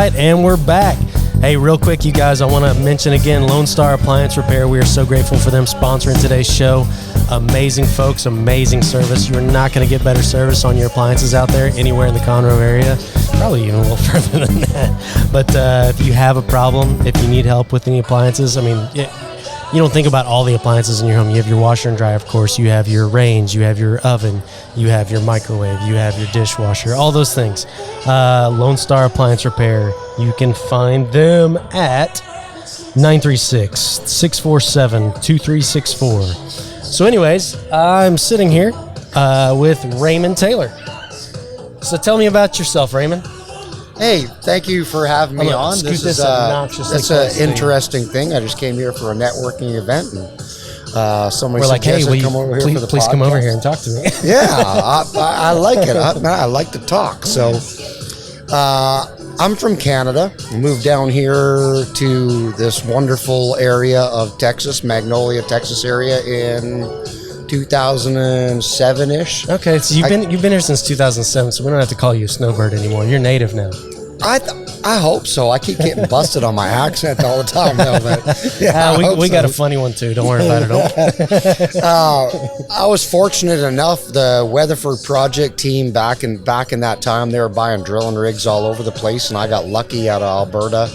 right, and we're back. Hey, real quick, you guys, I want to mention again Lone Star Appliance Repair. We are so grateful for them sponsoring today's show. Amazing folks, amazing service. You're not going to get better service on your appliances out there anywhere in the Conroe area. Probably even a little further than that. But if you have a problem, if you need help with any appliances, I mean, you don't think about all the appliances in your home. You have your washer and dryer, of course. You have your range. You have your oven. You have your microwave. You have your dishwasher. All those things. Lone Star Appliance Repair. You can find them at 936-647-2364. So anyways, I'm sitting here with Raymond Taylor. So tell me about yourself, Raymond. Hey, thank you for having me on. This is it's an interesting thing. I just came here for a networking event, and somebody We're like, hey, will you come over here for the please come over here and talk to me? Yeah, I like it. I like to talk. So I'm from Canada. Moved down here to this wonderful area of Texas, Magnolia, Texas area in 2007-ish. Okay, so you've been here since 2007, so we don't have to call you a snowbird anymore. You're native now. I hope so. I keep getting busted on my accent all the time now, but yeah, we got a funny one too. Don't worry about it. I was fortunate enough. The Weatherford project team back in that time, they were buying drilling rigs all over the place, and I got lucky out of Alberta.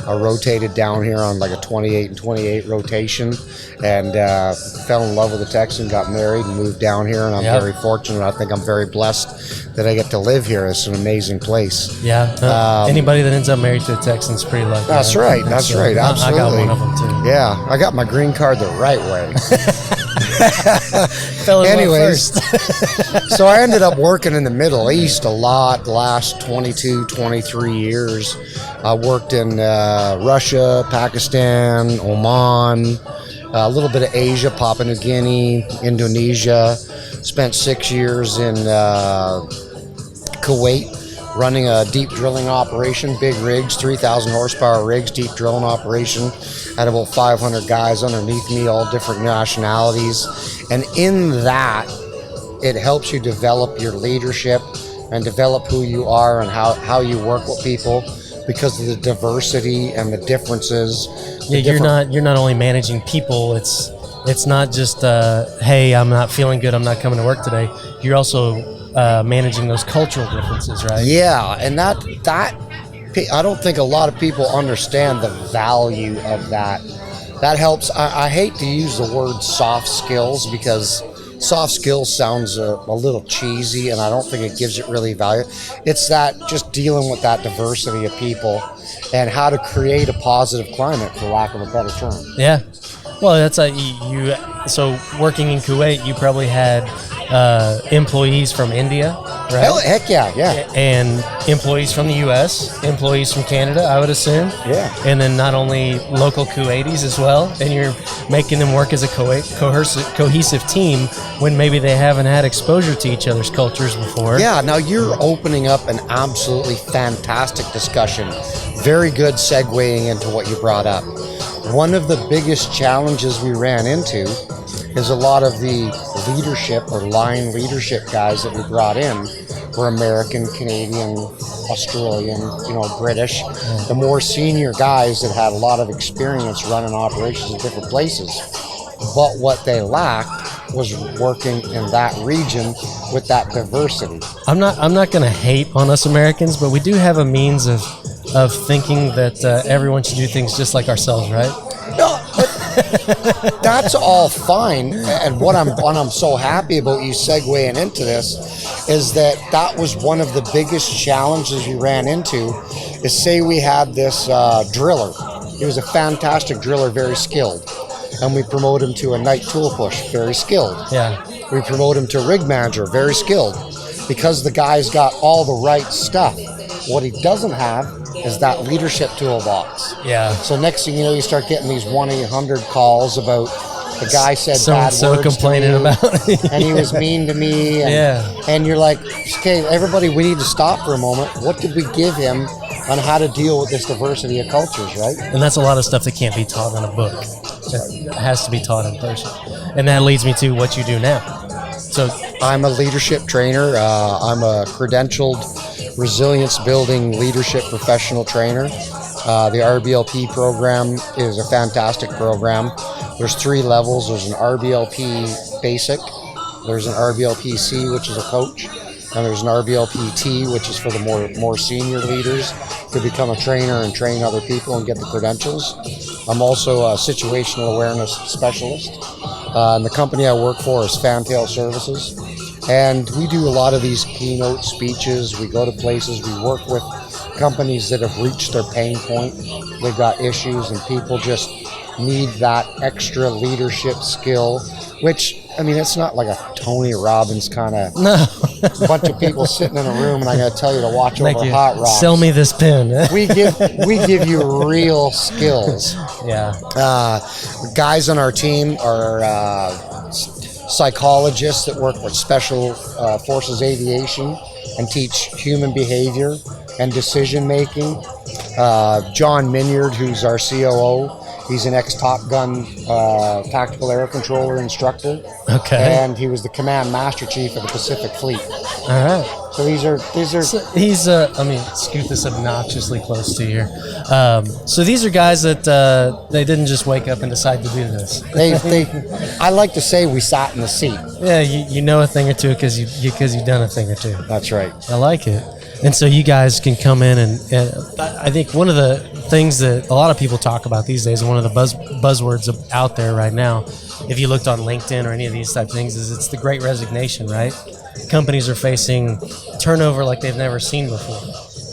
I rotated down here on like a 28 and 28 rotation, and fell in love with the Texan, got married, and moved down here. And I'm very fortunate. I think I'm very blessed that I get to live here. It's an amazing place. Yeah. Anybody that ends up married to a Texan's pretty lucky. That's right. That's right. Absolutely. I got one of them too. Yeah, I got my green card the right way. Anyways, so I ended up working in the Middle East a lot the last 22, 23 years. I worked in Russia, Pakistan, Oman, a little bit of Asia, Papua New Guinea, Indonesia. Spent 6 years in Kuwait running a deep drilling operation, big rigs, 3,000 horsepower rigs, deep drilling operation. Had about 500 guys underneath me, all different nationalities. And in that, it helps you develop your leadership and develop who you are and how you work with people because of the diversity and the differences. Yeah, you're not only managing people, it's not just hey, I'm not feeling good, I'm not coming to work today. You're also managing those cultural differences, right? Yeah, and that I don't think a lot of people understand the value of that. That helps. I hate to use the word soft skills because soft skills sounds a little cheesy, and I don't think it gives it really value. It's that just dealing with that diversity of people and how to create a positive climate, for lack of a better term. Yeah. Well, that's so working in Kuwait, you probably had employees from India, right? Heck yeah. And employees from the U.S., employees from Canada, I would assume. Yeah. And then not only local Kuwaitis as well, and you're making them work as a cohesive team when maybe they haven't had exposure to each other's cultures before. Yeah, now you're opening up an absolutely fantastic discussion. Very good segueing into what you brought up. One of the biggest challenges we ran into is a lot of the leadership or line leadership guys that we brought in were American, Canadian, Australian, British. The more senior guys that had a lot of experience running operations in different places. But what they lacked was working in that region with that diversity. I'm not going to hate on us Americans, but we do have a means of thinking that everyone should do things just like ourselves, right? No, but that's all fine. And what I'm so happy about you segueing into this is that was one of the biggest challenges we ran into. Is say we had this driller. He was a fantastic driller, very skilled, and we promote him to a night tool push, very skilled. Yeah. We promote him to rig manager, very skilled, because the guy's got all the right stuff. What he doesn't have is that leadership toolbox. Yeah. So next thing you know, you start getting these 1-800 calls about the guy said bad words complaining to me, about and he was mean to me. And, and you're like, okay, everybody, we need to stop for a moment. What did we give him on how to deal with this diversity of cultures, right? And that's a lot of stuff that can't be taught in a book. It has to be taught in person. And that leads me to what you do now. So I'm a leadership trainer. I'm a credentialed resilience building leadership professional trainer. The RBLP program is a fantastic program. There's 3 levels. There's an RBLP basic, there's an RBLP-C, which is a coach, and there's an RBLP-T, which is for the more senior leaders to become a trainer and train other people and get the credentials. I'm also a situational awareness specialist. And the company I work for is Fantail Services. And we do a lot of these keynote speeches. We go to places, we work with companies that have reached their pain point. They've got issues and people just need that extra leadership skill, which, I mean, it's not like a Tony Robbins kind of bunch of people sitting in a room and I got to tell you to watch over hot rocks. Sell me this pen. we give you real skills. Yeah. Guys on our team are psychologists that work with Special Forces Aviation and teach human behavior and decision making. John Minyard, who's our COO, he's an ex-Top Gun tactical air controller instructor. Okay. And he was the command master chief of the Pacific Fleet. All right. So these are. So he's I mean, scoot this obnoxiously close to here. So these are guys that they didn't just wake up and decide to do this. I like to say we sat in the seat. Yeah, you know a thing or two because you've done a thing or two. That's right. I like it. And so you guys can come in and I think one of the things that a lot of people talk about these days, and one of the buzzwords out there right now, if you looked on LinkedIn or any of these type of things, is it's the Great Resignation, right? Companies are facing turnover like they've never seen before.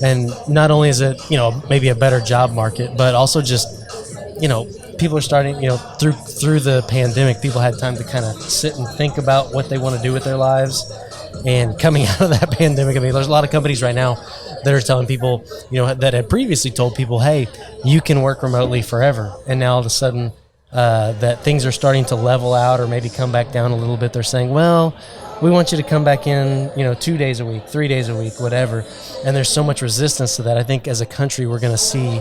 And not only is it, maybe a better job market, but also just, people are starting, through the pandemic, people had time to kind of sit and think about what they want to do with their lives. And coming out of that pandemic, I mean, there's a lot of companies right now that are telling people, that had previously told people, hey, you can work remotely forever. And now all of a sudden that things are starting to level out or maybe come back down a little bit. They're saying, well, we want you to come back in, 2 days a week, 3 days a week, whatever. And there's so much resistance to that. I think as a country, we're going to see,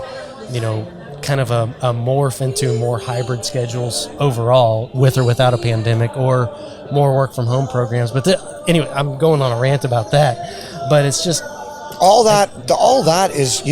kind of a morph into more hybrid schedules overall, with or without a pandemic, or more work from home programs. But anyway, I'm going on a rant about that. But it's just all that is,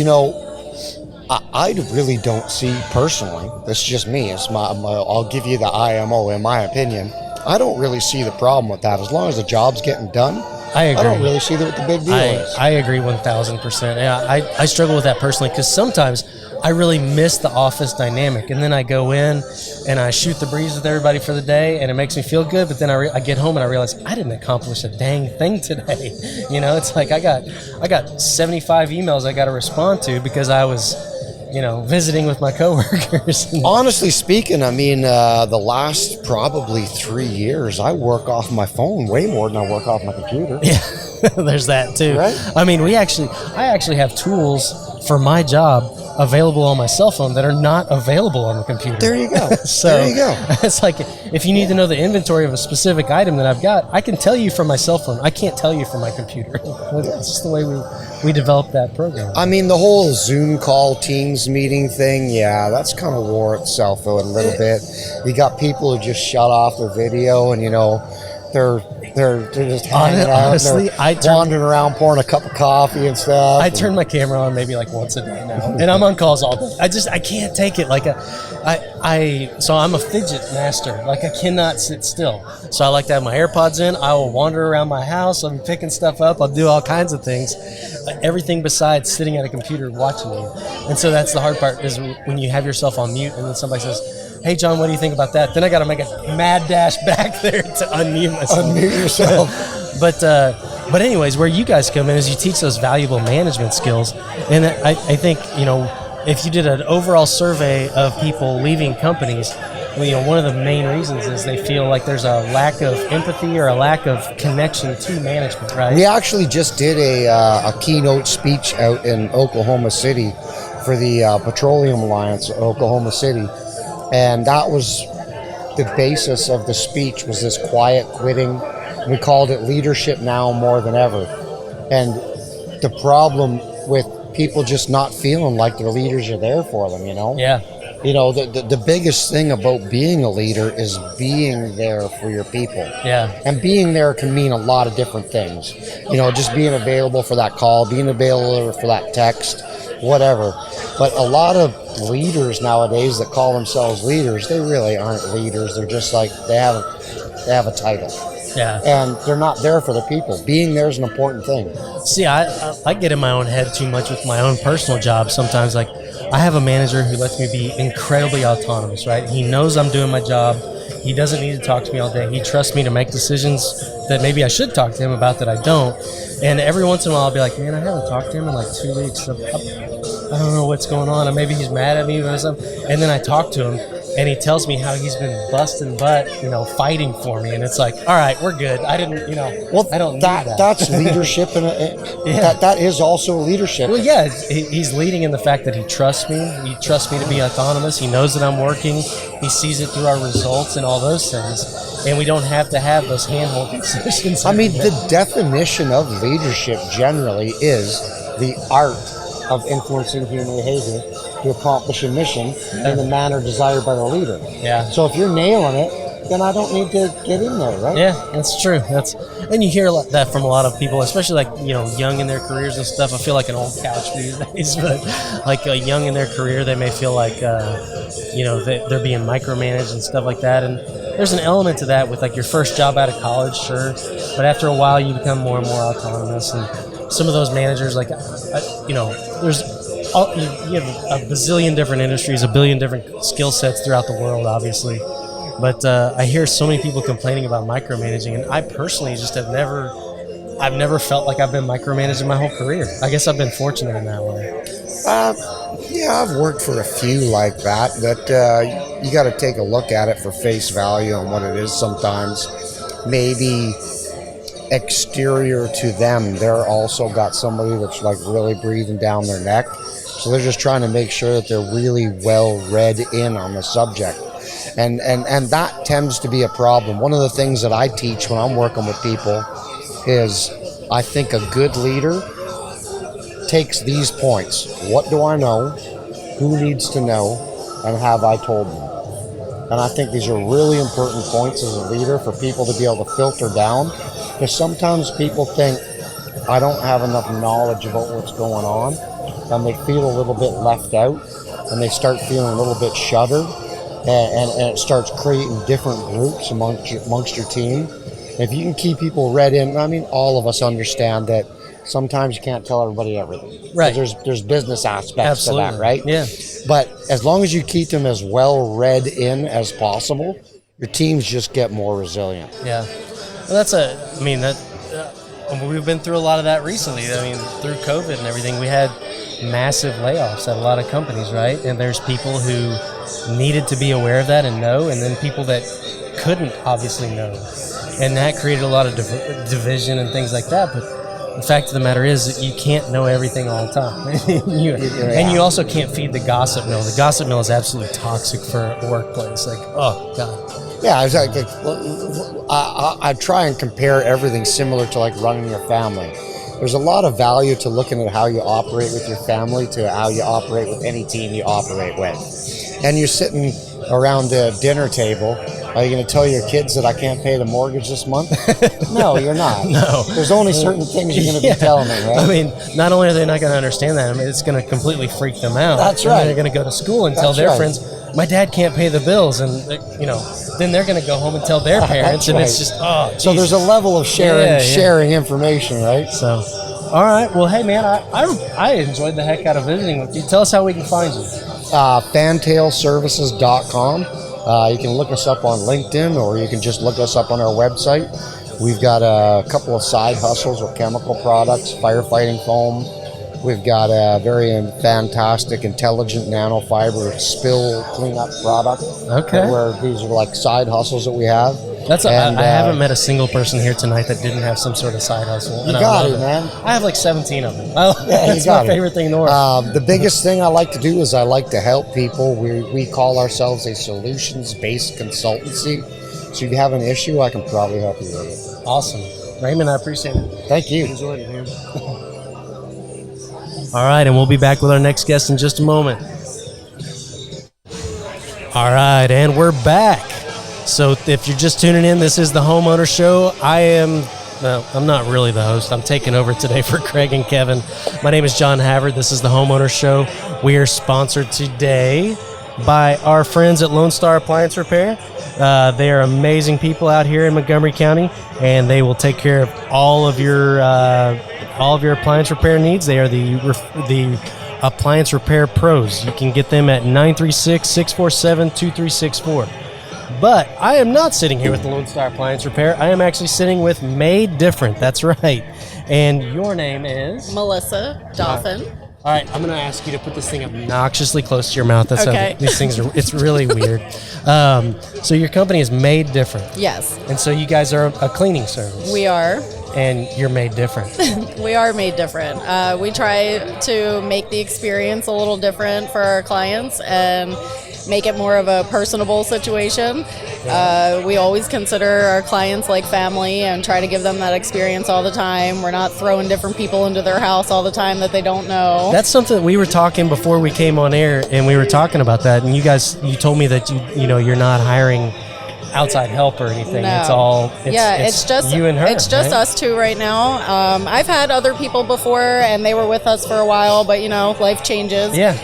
I really don't see personally. This is just me. It's I'll give you the IMO. In my opinion, I don't really see the problem with that as long as the job's getting done. I agree. I don't really see what the big deal is. I agree 1,000%. Yeah, I struggle with that personally because sometimes I really miss the office dynamic, and then I go in and I shoot the breeze with everybody for the day, and it makes me feel good. But then I get home and I realize I didn't accomplish a dang thing today. It's like I got 75 emails I got to respond to because I was visiting with my coworkers. Honestly speaking, I mean, the last probably 3 years, I work off my phone way more than I work off my computer. Yeah, there's that too. Right? I mean, I actually have tools for my job available on my cell phone that are not available on the computer. There you go. So there you go. It's like if you need to know the inventory of a specific item that I've got, I can tell you from my cell phone. I can't tell you from my computer. That's just the way we developed that program. I mean, the whole Zoom call, Teams meeting thing, yeah, that's kind of wore itself out a little bit. You got people who just shut off their video and, they're just hanging out. Honestly, wandering around pouring a cup of coffee and stuff. I turn my camera on maybe like once a day now, and I'm on calls all day. I can't take it. So I'm a fidget master. Like I cannot sit still. So I like to have my AirPods in. I will wander around my house. I'm picking stuff up. I'll do all kinds of things. Everything besides sitting at a computer watching you. And so that's the hard part is when you have yourself on mute and then somebody says, hey, John, what do you think about that? Then I got to make a mad dash back there to unmute myself. Unmute yourself. But anyways, where you guys come in is you teach those valuable management skills. And I think, if you did an overall survey of people leaving companies, one of the main reasons is they feel like there's a lack of empathy or a lack of connection to management, right? We actually just did a keynote speech out in Oklahoma City for the Petroleum Alliance, Oklahoma City. And that was the basis of the speech, was this quiet quitting. We called it leadership now more than ever. And the problem with people just not feeling like their leaders are there for them, Yeah. You know, the biggest thing about being a leader is being there for your people. Yeah. And being there can mean a lot of different things. You know, just being available for that call, being available for that text, whatever. But a lot of leaders nowadays that call themselves leaders, they really aren't leaders. They're just like, they have a title. Yeah. And they're not there for the people. Being there is an important thing. See, I get in my own head too much with my own personal job sometimes. Like, I have a manager who lets me be incredibly autonomous, right? He knows I'm doing my job. He doesn't need to talk to me all day. He trusts me to make decisions that maybe I should talk to him about that I don't. And every once in a while I'll be like, man, I haven't talked to him in like 2 weeks. I don't know what's going on. Or maybe he's mad at me or something. And then I talk to him, and he tells me how he's been busting butt, fighting for me. And it's like, all right, we're good. I didn't, Well, I don't need that. That's leadership, and that is also leadership. Well, yeah, he's leading in the fact that he trusts me. He trusts me to be autonomous. He knows that I'm working. He sees it through our results and all those things. And we don't have to have those hand-holding sessions. I mean, the definition of leadership generally is the art of influencing human behavior to accomplish a mission in the manner desired by the leader. Yeah. So if you're nailing it, then I don't need to get in there, right? Yeah, that's true. And you hear that from a lot of people, especially young in their careers and stuff. I feel like an old couch these days, but like young in their career, they may feel like they're being micromanaged and stuff like that. And there's an element to that with like your first job out of college, sure, but after a while you become more and more autonomous. And some of those managers, like there's you have a bazillion different industries, a billion different skill sets throughout the world, obviously. But I hear so many people complaining about micromanaging, and I personally just I've never felt like I've been micromanaged in my whole career. I guess I've been fortunate in that way. Yeah, I've worked for a few like that, but you got to take a look at it for face value on what it is sometimes. Maybe exterior to them, they're also got somebody that's like really breathing down their neck. So they're just trying to make sure that they're really well read in on the subject. And that tends to be a problem. One of the things that I teach when I'm working with people is I think a good leader takes these points. What do I know? Who needs to know? And have I told them? And I think these are really important points as a leader for people to be able to filter down. Because sometimes people think, I don't have enough knowledge about what's going on. And they feel a little bit left out. And they start feeling a little bit shuttered. And it starts creating different groups amongst your team. If you can keep people read in, I mean, all of us understand that sometimes you can't tell everybody everything. Right. There's business aspects to that, right? Yeah. But as long as you keep them as well read in as possible, your teams just get more resilient. Yeah. Well, we've been through a lot of that recently. I mean, through COVID and everything, we had massive layoffs at a lot of companies, right? And there's people who needed to be aware of that and know, and then people that couldn't obviously know. And that created a lot of division and things like that. But the fact of the matter is that you can't know everything all the time. And you also can't feed the gossip mill. The gossip mill is absolutely toxic for a workplace. Like, oh, God. Yeah, exactly. I try and compare everything similar to like running your family. There's a lot of value to looking at how you operate with your family to how you operate with any team you operate with. And you're sitting around the dinner table. Are you going to tell your kids that I can't pay the mortgage this month? No, you're not. No. There's only certain things you're going to be telling them, right? I mean, not only are they not going to understand that, I mean, it's going to completely freak them out. That's right. And they're going to go to school and tell their friends, my dad can't pay the bills. And, then they're going to go home and tell their parents. And it's just, oh, geez. So there's a level of sharing information, right? So, all right. Well, hey, man, I enjoyed the heck out of visiting with you. Tell us how we can find you. Fantailservices.com. You can look us up on LinkedIn, or you can just look us up on our website. We've got a couple of side hustles with chemical products, firefighting foam. We've got a very fantastic, intelligent nanofiber spill cleanup product. Okay. Where these are like side hustles that we have. I haven't met a single person here tonight that didn't have some sort of side hustle. You got it, man. I have like 17 of them. That's my favorite thing in the world. The biggest thing I like to do is I like to help people. We call ourselves a solutions-based consultancy. So if you have an issue, I can probably help you with it. Awesome. Raymond, I appreciate it. Thank you. Enjoyed it, man. All right, and we'll be back with our next guest in just a moment. All right, and we're back. So if you're just tuning in, this is the Homeowner Show. I'm not really the host. I'm taking over today for Craig and Kevin. My name is John Havard. This is the Homeowner Show. We are sponsored today by our friends at Lone Star Appliance Repair. They are amazing people out here in Montgomery County, and they will take care of all of your appliance repair needs. They are the appliance repair pros. You can get them at 936-647-2364. But I am not sitting here with the Lone Star Appliance Repair. I am actually sitting with Made Different. That's right. And your name is? Melissa Dauphin. All right, I'm going to ask you to put this thing obnoxiously close to your mouth. That's okay. These things it's really weird. So your company is Made Different. Yes. And so you guys are a cleaning service. We are. And you're made different. We are made different. We try to make the experience a little different for our clients and make it more of a personable situation. We always consider our clients like family and try to give them that experience all the time. We're not throwing different people into their house all the time that they don't know. That's something we were talking before we came on air, and we were talking about that. And you told me that you're not hiring outside help or anything. No. It's just you and her. It's just right? us two right now. I've had other people before, and they were with us for a while, but life changes. Yeah.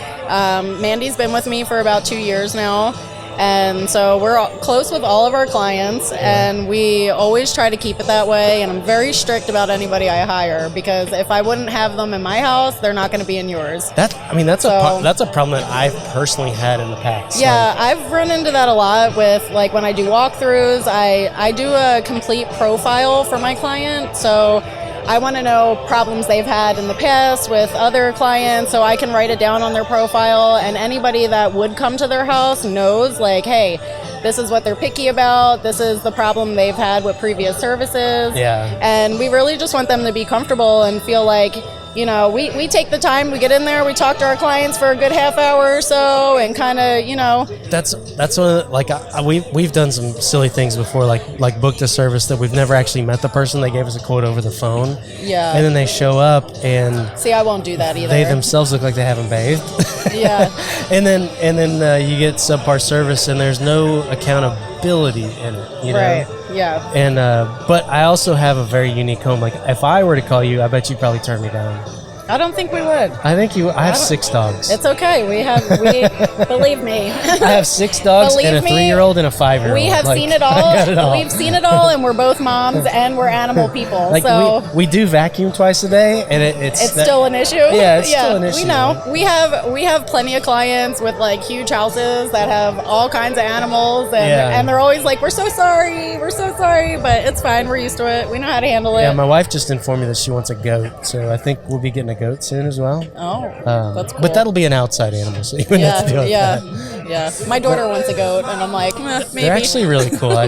Mandy's been with me for about 2 years now, and so we're close with all of our clients, and we always try to keep it that way. And I'm very strict about anybody I hire, because if I wouldn't have them in my house, they're not going to be in yours. That's a problem that I've personally had in the past. Yeah, I've run into that a lot with when I do walkthroughs. I do a complete profile for my client, so I want to know problems they've had in the past with other clients, so I can write it down on their profile, and anybody that would come to their house knows, hey, this is what they're picky about, this is the problem they've had with previous services. Yeah. And we really just want them to be comfortable and feel like, we take the time, we get in there, we talk to our clients for a good half hour or so, and kind of, That's one of we've done some silly things before, like booked a service that we've never actually met the person. They gave us a quote over the phone. Yeah. And then they show up and see, I won't do that either. They themselves look like they haven't bathed. Yeah. and then you get subpar service, and there's no accountability in it. Right. Yeah. And but I also have a very unique home. If I were to call you, I bet you'd probably turn me down. I don't think we would. I think you. I have 6 dogs. It's okay. We believe me. I have 6 dogs and a 3-year-old and a 5-year-old. We have seen it all. We've seen it all, and we're both moms and we're animal people. So we do vacuum twice a day, and it's still an issue. Yeah, it's still an issue. We know. We have plenty of clients with huge houses that have all kinds of animals, and they're always like, we're so sorry, but it's fine. We're used to it. We know how to handle it. Yeah, my wife just informed me that she wants a goat, so I think we'll be getting a goat soon as well. Oh, that's cool. But that'll be an outside animal, so you wouldn't have to deal with that. Yeah. My daughter wants a goat, and I'm like, maybe. They're actually really cool. I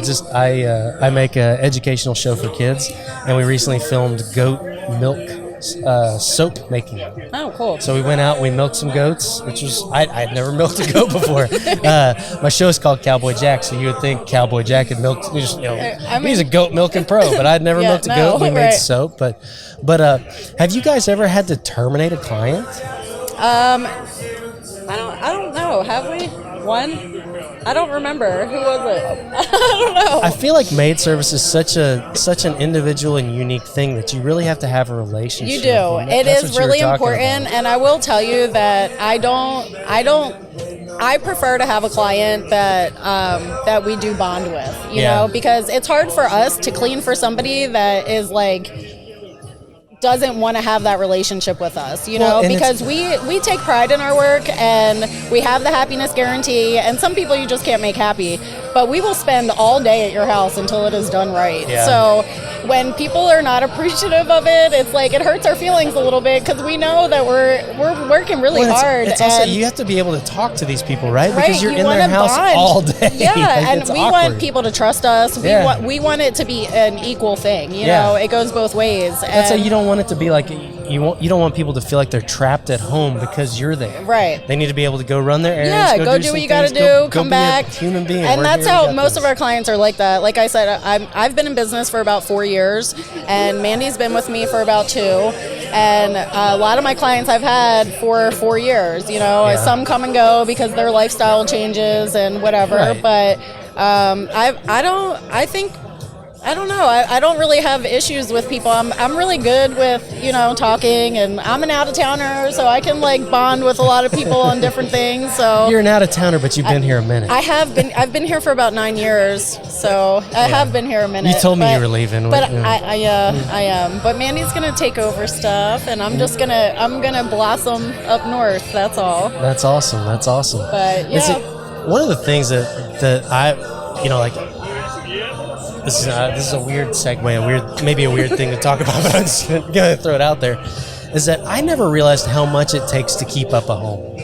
make an educational show for kids, and we recently filmed goat milk soap making. Oh, cool. So we went out and we milked some goats, which was I'd never milked a goat before. My show is called Cowboy Jack, so you would think Cowboy Jack had milked. He's a goat milking pro, but I'd never milked a goat. We made soap, but have you guys ever had to terminate a client? I don't know. Have we? One? I don't remember. Who was it? I don't know. I feel like maid service is such an individual and unique thing that you really have to have a relationship. You do. It is really important, and I will tell you that I prefer to have a client that we do bond with, you know, because it's hard for us to clean for somebody that is doesn't want to have that relationship with us, because we take pride in our work, and we have the happiness guarantee, and some people you just can't make happy, but we will spend all day at your house until it is done right. Yeah. So when people are not appreciative of it, it's it hurts our feelings a little bit, because we know that we're working really hard. It's also, you have to be able to talk to these people, right? Because you're in their house bond all day. Yeah, and we want people to trust us. We want it to be an equal thing. You know, it goes both ways. That's you don't want it to be you don't want people to feel like they're trapped at home because you're there. Right. They need to be able to go run their errands. Yeah, go do what you got to do. Come back. Be a human being. And that's That's how most of our clients are like that. Like I said, I've been in business for about 4 years, and Mandy's been with me for about 2. And a lot of my clients I've had for 4 years. You know, some come and go because their lifestyle changes and whatever. Right. But I don't know. I don't really have issues with people. I'm really good with, you know, talking, and I'm an out-of-towner, so I can like bond with a lot of people on different things. So you're an out-of-towner, but you've been here a minute. I've been here for about 9 years, so I have been here a minute. You told me you were leaving. But I am. But Mandy's gonna take over stuff, and I'm gonna blossom up north. That's all. That's awesome. But yeah, one of the things that I, you know, like. This is a weird segue, maybe a weird thing to talk about, but I'm just gonna throw it out there. Is that I never realized how much it takes to keep up a home,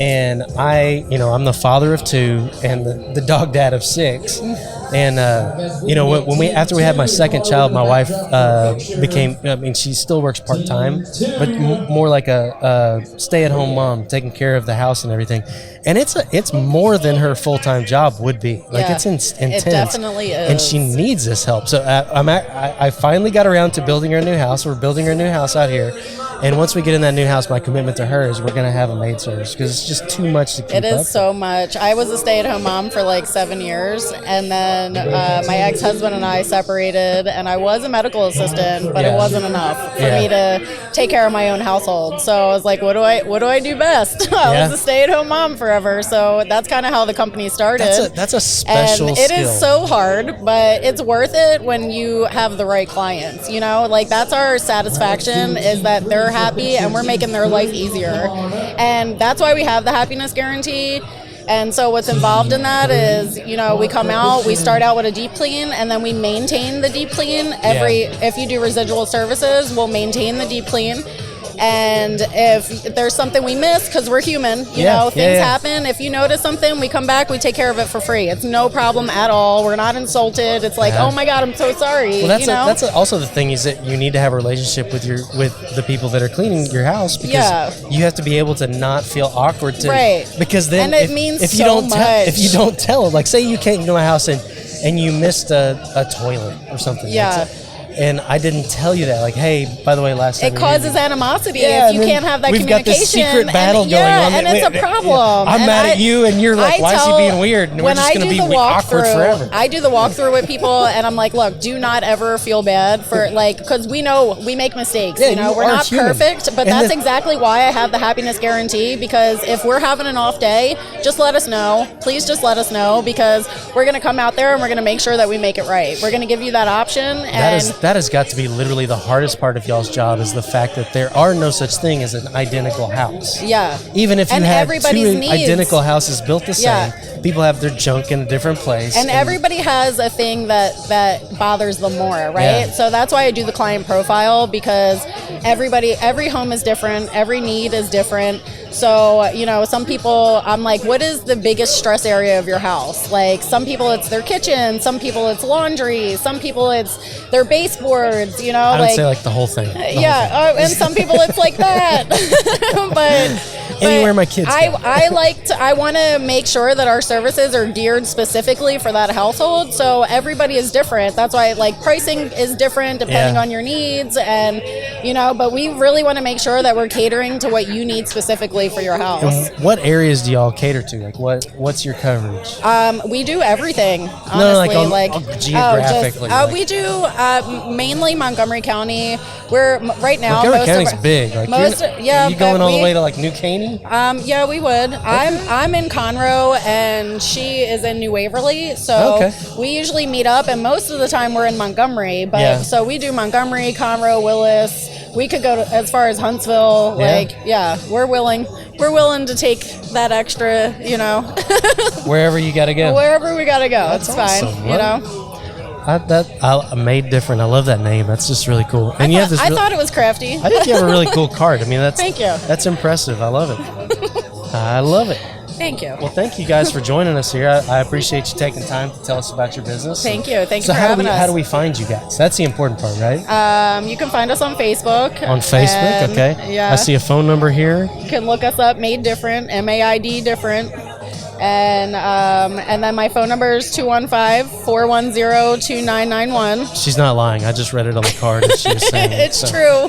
and I'm the father of 2 and the dog dad of 6, and after we had my second child, my wife she still works part time, but more like a stay-at-home mom, taking care of the house and everything. And it's more than her full-time job would be. Like it's intense. It definitely is. And she needs this help. So I finally got around to building her a new house. We're building her a new house out here. And once we get in that new house, my commitment to her is we're going to have a maid service because it's just too much to keep up. It is so much. I was a stay-at-home mom for like 7 years, and then my ex-husband and I separated, and I was a medical assistant, but it wasn't enough for me to take care of my own household. So I was like, what do I do best? I was a stay-at-home mom forever, so that's kind of how the company started. That's a special and it skill. is so hard, but it's worth it when you have the right clients. You know, like that's our satisfaction, is that they're happy and we're making their life easier, and that's why we have the happiness guarantee. And so what's involved in that is, you know, we come out, we start out with a deep clean, and then we maintain the deep clean. If you do residual services, we'll maintain the deep clean. And if there's something we miss, because we're human, you know, things happen. If you notice something, we come back, we take care of it for free. It's no problem at all. We're not insulted. It's like, oh my God, I'm so sorry. Well, that's also the thing, is that you need to have a relationship with the people that are cleaning your house, because you have to be able to not feel awkward because then if you don't tell them, like say you came to my house and you missed a toilet or something. And I didn't tell you that. Like, hey, by the way, last time it causes animosity if you can't have that communication. We've got this secret battle going on. And it's a problem. I'm mad at you, and you're like, why is he being weird? And we're just going to be awkward forever. I do the walkthrough with people, and I'm like, look, do not ever feel bad for, like, because we know we make mistakes. You know, we're not perfect, but that's exactly why I have the happiness guarantee, because if we're having an off day, just let us know. Please just let us know, because we're going to come out there and we're going to make sure that we make it right. We're going to give you that option. And that has got to be literally the hardest part of y'all's job, is the fact that there are no such thing as an identical house. Even if you have 2 identical houses built the same, people have their junk in a different place. And everybody has a thing that bothers them more, right? So that's why I do the client profile, because every home is different, every need is different. So, you know, some people, I'm like, what is the biggest stress area of your house? Like, some people it's their kitchen, some people it's laundry, some people it's their baseboards, you know? I would say like the whole thing. And some people it's like that. but anywhere my kids go. I want to make sure that our services are geared specifically for that household. So everybody is different. That's why like pricing is different depending on your needs, and you know, but we really want to make sure that we're catering to what you need specifically for your house. And what areas do y'all cater to? Like what's your coverage? We do everything. Honestly, geographically. We do mainly Montgomery County. We're right now. Montgomery County's big. Like are you going all the way to like New Caney? Yeah, we would. I'm in Conroe, and she is in New Waverly. So we usually meet up, and most of the time we're in Montgomery. But so we do Montgomery, Conroe, Willis. We could go as far as Huntsville. We're willing. We're willing to take that extra, you know. Wherever you got to go. Wherever we got to go. That's awesome. Fine, you know. I made different. I love that name. That's just really cool. And I thought it was crafty. I think you have a really cool card. I mean, thank you. That's impressive. I love it. I love it. Thank you. Well, thank you guys for joining us here. I appreciate you taking time to tell us about your business. Thank you. Thank you for having us. How do we find you guys? That's the important part, right? You can find us on Facebook. On Facebook, okay. Yeah. I see a phone number here. You can look us up, Made Different, MAID Different. And then my phone number is 215-410-2991. She's not lying. I just read it on the card as she was saying it. It's true.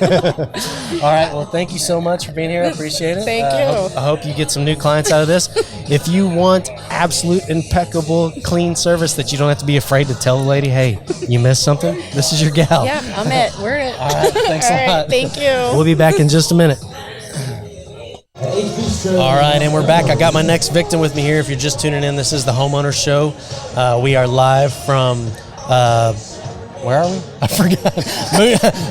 All right. Well, thank you so much for being here. I appreciate it. Thank you. I hope you get some new clients out of this. If you want absolute impeccable, clean service that you don't have to be afraid to tell the lady, hey, you missed something, this is your gal. Yeah, I'm it. We're it. All right. Thanks a lot. Thank you. We'll be back in just a minute. All right, and we're back. I got my next victim with me here. If you're just tuning in, this is the Homeowner Show. We are live from, where are we? I forgot.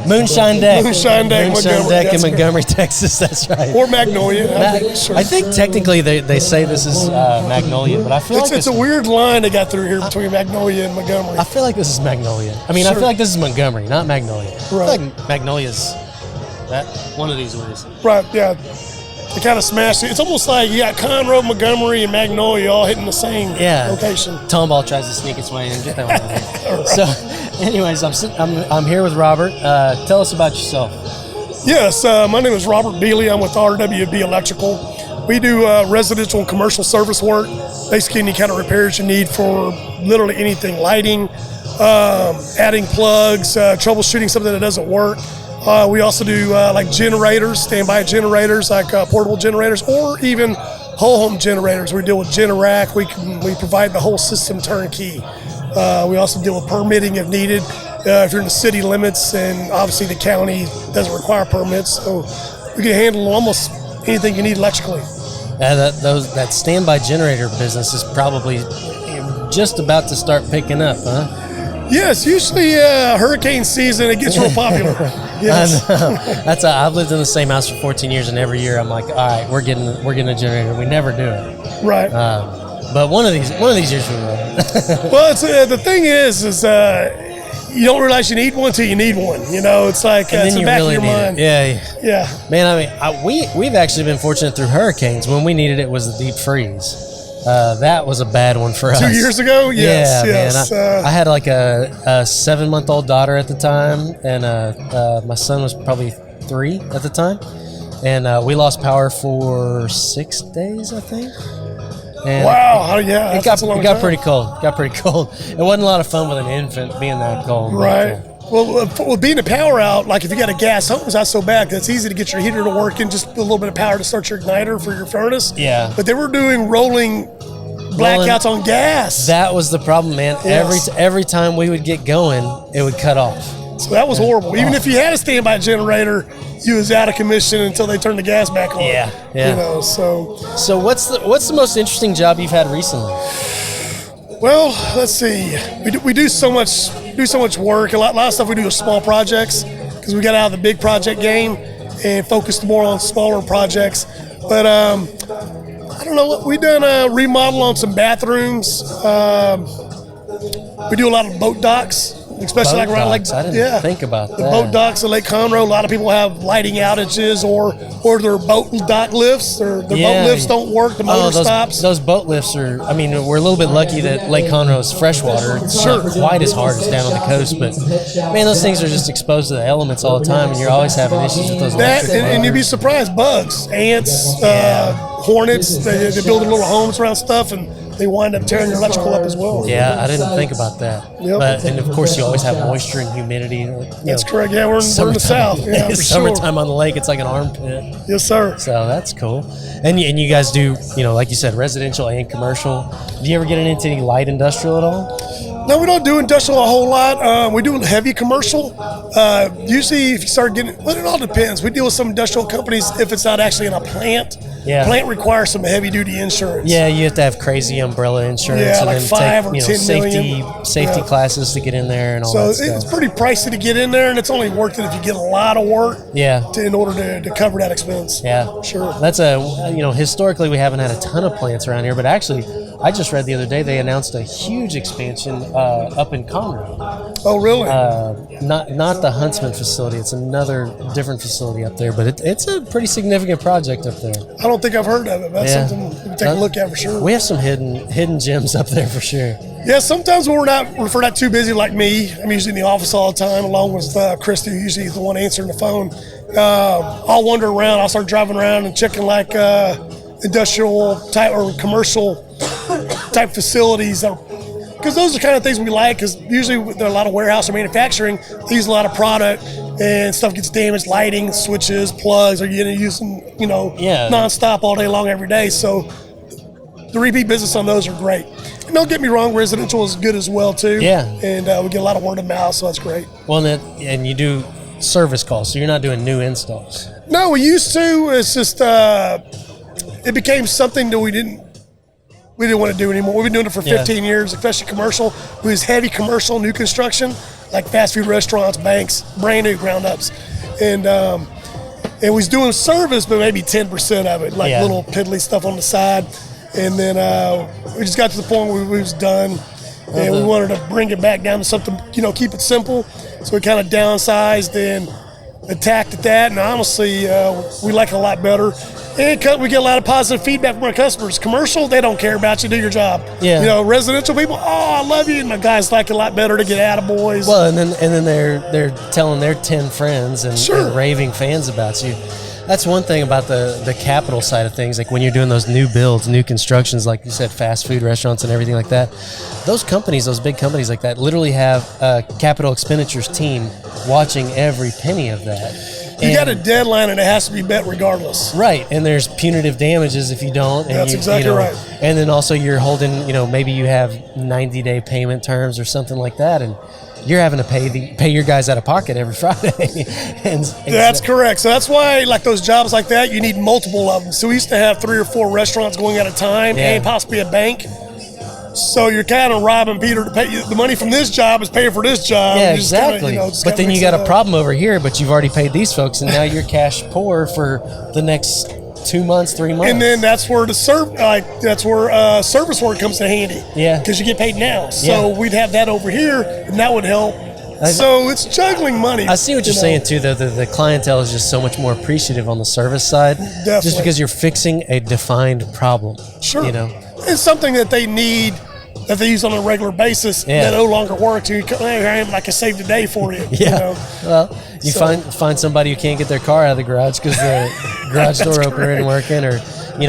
Moonshine Deck. Moonshine Deck, in Montgomery, Texas. That's right. Or Magnolia. I think technically they say this is Magnolia, but I feel like it's a weird line they got through here between Magnolia and Montgomery. I feel like this is Magnolia. I mean, I feel like this is Montgomery, not Magnolia. Right. I feel like Magnolia's that one of these ways. Right, yeah. They kind of smashed it. It's almost like you got Conroe, Montgomery, and Magnolia all hitting the same location. Tomball tries to sneak its way in. Get that one out of here. Right. So, anyways, I'm here with Robert. Tell us about yourself. Yes, my name is Robert Bealey. I'm with RWB Electrical. We do residential and commercial service work. Basically, any kind of repairs you need for literally anything. Lighting, adding plugs, troubleshooting something that doesn't work. We also do like generators, standby generators, like portable generators, or even whole home generators. We deal with Generac. We provide the whole system turnkey. We also deal with permitting if needed. If you're in the city limits, and obviously the county doesn't require permits, so we can handle almost anything you need electrically. That standby generator business is probably just about to start picking up, huh? Yes, usually hurricane season it gets real popular. Yes. I know. I've lived in the same house for 14 years, and every year I'm like, all right, we're getting a generator. We never do it. Right. But one of these years we will. Well, it's the thing is you don't realize you need one until you need one. You know, it's like it's the back of your mind. Yeah. Man, I mean, we've actually been fortunate through hurricanes. When we needed it was the deep freeze. That was a bad one for us. 2 years ago? Yes. Man. I had like a 7-month-old daughter at the time, and my son was probably 3 at the time. And we lost power for 6 days, I think. And wow! It got pretty cold. It wasn't a lot of fun with an infant being that cold. Right. Well, being a power out, like if you got a gas home, it's not so bad. It's easy to get your heater to work and just a little bit of power to start your igniter for your furnace. Yeah. But they were doing rolling blackouts on gas. That was the problem, man. Yes. Every time we would get going, it would cut off. So that was horrible. Even if you had a standby generator, you was out of commission until they turned the gas back on. Yeah. You know, so what's the most interesting job you've had recently? Well, let's see. We do so much work. A lot of stuff we do is small projects because we got out of the big project game and focused more on smaller projects. But I don't know. We done a remodel on some bathrooms. We do a lot of boat docks. Especially like around Lake, I didn't think about that. The boat docks at Lake Conroe. A lot of people have lighting outages, or their boat dock lifts, or their boat lifts don't work. The motor stops. Those boat lifts are. I mean, we're a little bit lucky that Lake Conroe is freshwater. It's not quite as hard as down on the coast, but man, those things are just exposed to the elements all the time, and you're always having issues with those. And you'd be surprised, bugs, ants, hornets. They build little homes around stuff, and they wind up tearing your electrical up as well. Yeah, I didn't think about that. Yep. And of course, you always have moisture and humidity. That's correct. Yeah, we're in the south. Yeah, for summertime on the lake, it's like an armpit. Yes, sir. So that's cool. And you guys do, like you said, residential and commercial. Do you ever get into any light industrial at all? No, we don't do industrial a whole lot. We do heavy commercial. Usually, if you start getting, well, it all depends. We deal with some industrial companies if it's not actually in a plant. Yeah. Plant requires some heavy-duty insurance. Yeah, you have to have crazy umbrella insurance. Yeah, and like then 5 or 10 million. Safety classes to get in there and all that stuff. So it's pretty pricey to get in there, and it's only worth it if you get a lot of work. Yeah. In order to cover that expense. Yeah. Sure. That's historically we haven't had a ton of plants around here, but actually, I just read the other day they announced a huge expansion up in Conroe. Oh, really? Not the Huntsman facility. It's another different facility up there, but it's a pretty significant project up there. I don't think I've heard of it. That's something we can take a look at for sure. We have some hidden gems up there for sure. Yeah, sometimes when if we're not too busy like me, I'm usually in the office all the time, along with Christy, who's usually the one answering the phone. I'll wander around. I'll start driving around and checking like industrial type or commercial type facilities, because those are the kind of things we like, because usually there are a lot of warehouse or manufacturing, they use a lot of product and stuff gets damaged, lighting, switches, plugs, or you're going to use them, nonstop all day long every day. So the repeat business on those are great. And don't get me wrong, residential is good as well too. Yeah. And we get a lot of word of mouth, so that's great. Well, and you do service calls, so you're not doing new installs. No, we used to. It's just it became something that we didn't want to do anymore. We've been doing it for 15 years, especially commercial. It was heavy commercial, new construction, like fast food restaurants, banks, brand new ground ups. And it was doing service, but maybe 10% of it, like little piddly stuff on the side. And then we just got to the point where we was done, and we wanted to bring it back down to something, keep it simple. So we kind of downsized and attacked at that, and honestly, we like it a lot better. And we get a lot of positive feedback from our customers. Commercial, they don't care about you, do your job. Yeah. Residential people, I love you, and my guys like it a lot better to get attaboys. Well, and then they're telling their 10 friends and raving fans about you. That's one thing about the capital side of things. Like when you're doing those new builds, new constructions, like you said, fast food restaurants and everything like that. Those companies, those big companies like that, literally have a capital expenditures team watching every penny of that. You got a deadline, and it has to be met regardless. Right, and there's punitive damages if you don't. And That's exactly right. And then also you're holding, maybe you have 90-day payment terms or something like that, and you're having to pay your guys out of pocket every Friday. and that's correct. So that's why, like those jobs like that, you need multiple of them. So we used to have 3 or 4 restaurants going at a time, and possibly a bank. So you're kind of robbing Peter to pay you. The money from this job is paying for this job. Yeah, exactly. But then you got a problem over here, but you've already paid these folks, and now you're cash poor for the next 2 months, 3 months. And then that's where service work comes in handy. Yeah. Because you get paid now. So we'd have that over here, and that would help. So it's juggling money. I see what you're saying too, though. The clientele is just so much more appreciative on the service side. Definitely. Just because you're fixing a defined problem. Sure. It's something that they need, that they use on a regular basis that no longer works. Hey, I am like I saved a day for you. Well, you find somebody who can't get their car out of the garage because the garage door opener isn't working, or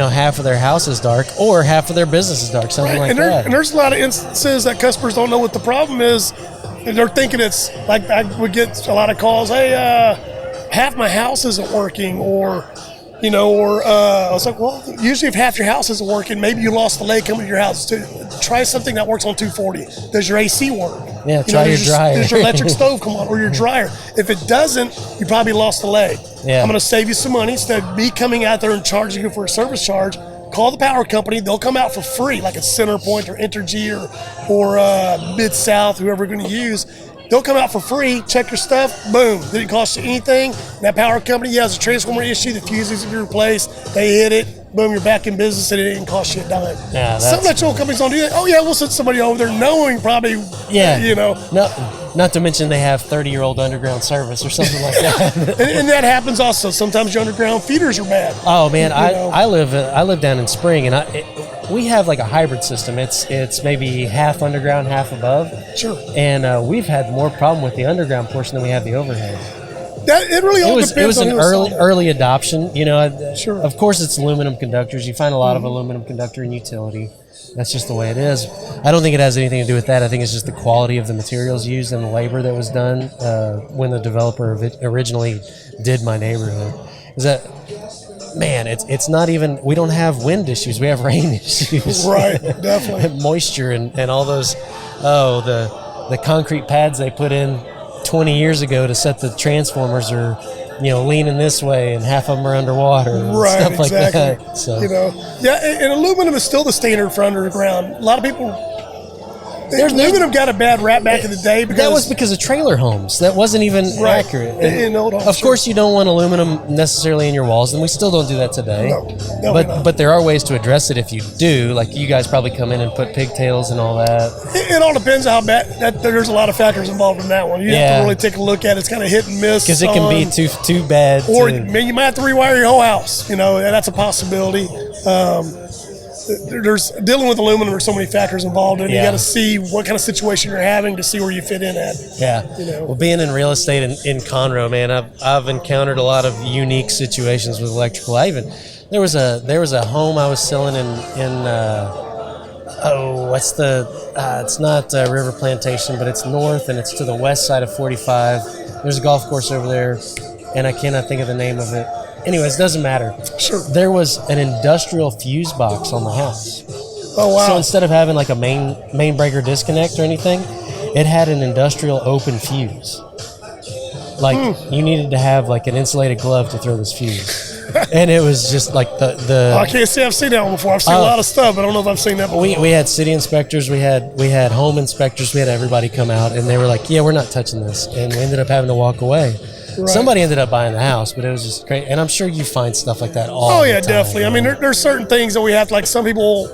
half of their house is dark, or half of their business is dark, something like that. And there's a lot of instances that customers don't know what the problem is, and they're thinking it's like, I would get a lot of calls. Hey, half my house isn't working, or I was like, well, usually if half your house isn't working, maybe you lost the leg coming to your house. Try something that works on 240. Does your AC work? Yeah, try your dryer. Does your electric stove come on, or your dryer? If it doesn't, you probably lost the leg. Yeah. I'm going to save you some money. Instead of me coming out there and charging you for a service charge, call the power company. They'll come out for free, like at CenterPoint or Entergy or Mid-South, whoever you're going to use. They'll come out for free, check your stuff, boom. Didn't cost you anything. That power company, has a transformer issue, the fuses to be replaced, they hit it, boom, you're back in business, and it didn't cost you a dime. Yeah, some electrical companies don't do that. Oh, yeah, we'll send somebody over there knowing probably, Not to mention they have 30-year-old underground service or something like that. and that happens also. Sometimes your underground feeders are bad. Oh, man, I live down in Spring, and we have like a hybrid system. It's maybe half underground, half above. Sure. And we've had more problem with the underground portion than we have the overhead. It really all depends. It was an early adoption. Sure. Of course, it's aluminum conductors. You find a lot of aluminum conductor in utility. That's just the way it is. I don't think it has anything to do with that. I think it's just the quality of the materials used and the labor that was done when the developer originally did my neighborhood. Is that, man, it's not even, we don't have wind issues. We have rain issues. Right, definitely. Moisture and all those, the concrete pads they put in 20 years ago to set the transformers are, leaning this way, and half of them are underwater, and stuff like that. So, and aluminum is still the standard for underground. A lot of people, aluminum got a bad rap back in the day because that was because of trailer homes. That wasn't even accurate. Of course, you don't want aluminum necessarily in your walls, and we still don't do that today. No, but there are ways to address it if you do. Like you guys probably come in and put pigtails and all that. It all depends how bad. There's a lot of factors involved in that one. You have to really take a look at it. It's kind of hit and miss. Because it can be too bad. Or you might have to rewire your whole house. That's a possibility. There's dealing with aluminum. There's so many factors involved in it. You got to see what kind of situation you're having to see where you fit in at. Yeah. Well, being in real estate in Conroe, man, I've encountered a lot of unique situations with electrical. There was a home I was selling in what's the? It's not River Plantation, but it's north and it's to the west side of 45. There's a golf course over there, and I cannot think of the name of it. Anyways, doesn't matter. Sure. There was an industrial fuse box on the house. Oh, wow. So instead of having like a main breaker disconnect or anything, it had an industrial open fuse. Like you needed to have like an insulated glove to throw this fuse. And it was just like the I can't say I've seen that one before. I've seen a lot of stuff, but I don't know if I've seen that before. we had city inspectors, we had home inspectors, we had everybody come out, and they were like, yeah, we're not touching this. And we ended up having to walk away. Right. Somebody ended up buying the house, but it was just great. And I'm sure you find stuff like that all the time. Definitely. I mean, there's certain things that we have to, like some people,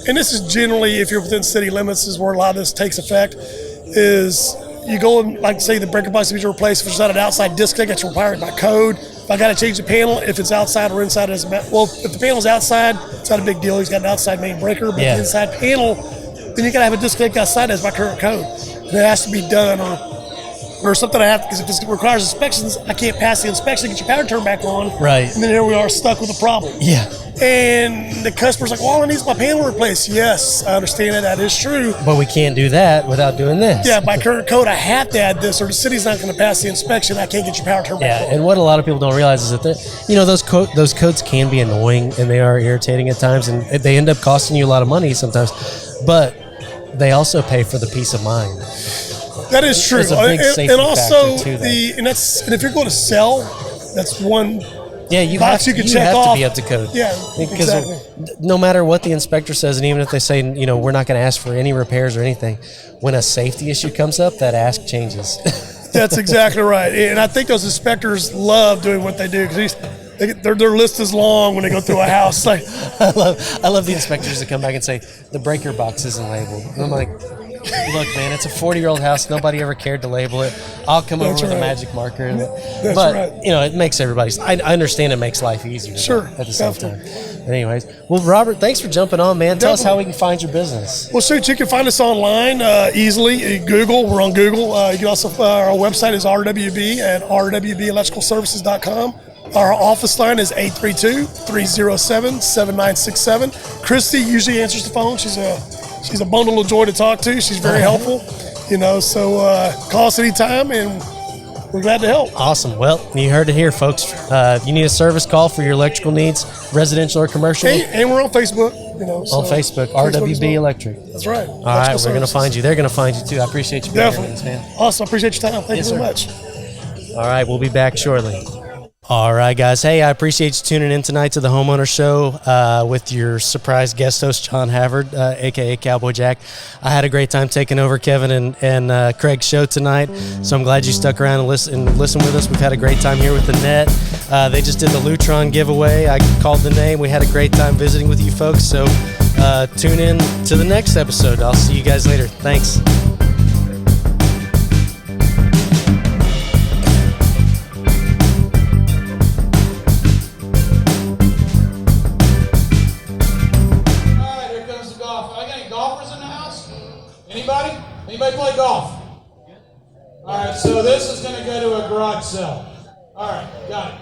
and this is generally, if you're within city limits, is where a lot of this takes effect, is you go and, like, say the breaker box needs to replace. If it's not an outside disconnect, it's required by code. If I got to change the panel, if it's outside or inside, it doesn't matter. Well, if the panel's outside, it's not a big deal. He's got an outside main breaker, but the inside panel, then you got to have a disconnect outside. That's my current code. And it has to be done or something I have to, because if this requires inspections, I can't pass the inspection to get your power turned back on. Right. And then here we are stuck with a problem. Yeah. And the customer's like, well, all I need is my panel replaced. Yes, I understand that is true. But we can't do that without doing this. Yeah, by current code, I have to add this, or the city's not going to pass the inspection. I can't get your power turned back on. Yeah, and what a lot of people don't realize is that those codes can be annoying and they are irritating at times, and they end up costing you a lot of money sometimes. But they also pay for the peace of mind. That is true. It's a big safety and also factor too, and if you're going to sell, that's one. Yeah, you box have you can check have off. to be up to code. Yeah, because exactly. No matter what the inspector says, and even if they say, we're not going to ask for any repairs or anything, when a safety issue comes up, that ask changes. That's exactly right. And I think those inspectors love doing what they do, because their list is long when they go through a house. Like, I love the inspectors that come back and say the breaker box isn't labeled. And I'm like, look, man, it's a 40-year-old house. Nobody ever cared to label it. I'll come over with a magic marker. It makes everybody's. I understand it makes life easier. Sure. At the same time. But anyways, well, Robert, thanks for jumping on, man. Tell us how we can find your business. Well, shoot, you can find us online easily. Google, we're on Google. You can also, our website is RWB at rwbelectricalservices.com. Our office line is 832-307-7967. Christy usually answers the phone. She's a bundle of joy to talk to. She's very helpful, so call us anytime, and we're glad to help. Awesome. Well, you heard it here, folks. If you need a service call for your electrical needs, residential or commercial. And we're on Facebook, on Facebook, RWB Electric. That's right. All right, we're going to find you. They're going to find you, too. I appreciate you being here with us, man. Awesome. I appreciate your time. Thank you very much. All right, we'll be back shortly. All right, guys. Hey, I appreciate you tuning in tonight to the Homeowner Show with your surprise guest host, John Havard, a.k.a. Cowboy Jack. I had a great time taking over Kevin and Craig's show tonight, so I'm glad you stuck around and listen with us. We've had a great time here with the net. They just did the Lutron giveaway. I called the name. We had a great time visiting with you folks, so tune in to the next episode. I'll see you guys later. Thanks. Anybody play golf? All right, so this is going to go to a garage sale. All right, got it.